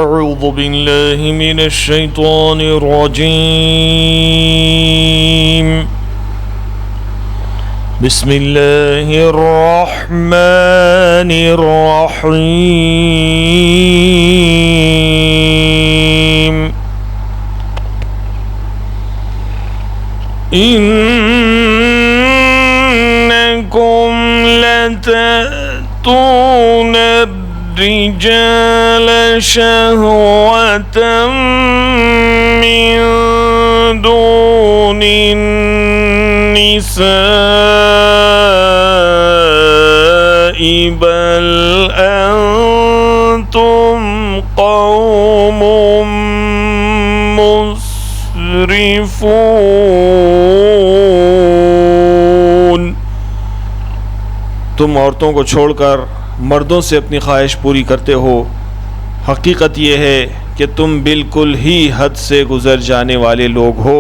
أعوذ बिल्लाहि मिनश शैतानिर रजीम बिस्मिल्लाहिर रहमानिर रहीम इन्नकुम लतअतूना الرجال شهوة من دون النساء بل أنتم قوم مسرفون। तुम औरतों को छोड़कर मर्दों से अपनी ख्वाहिश पूरी करते हो। हकीकत यह है कि तुम बिल्कुल ही हद से गुज़र जाने वाले लोग हो।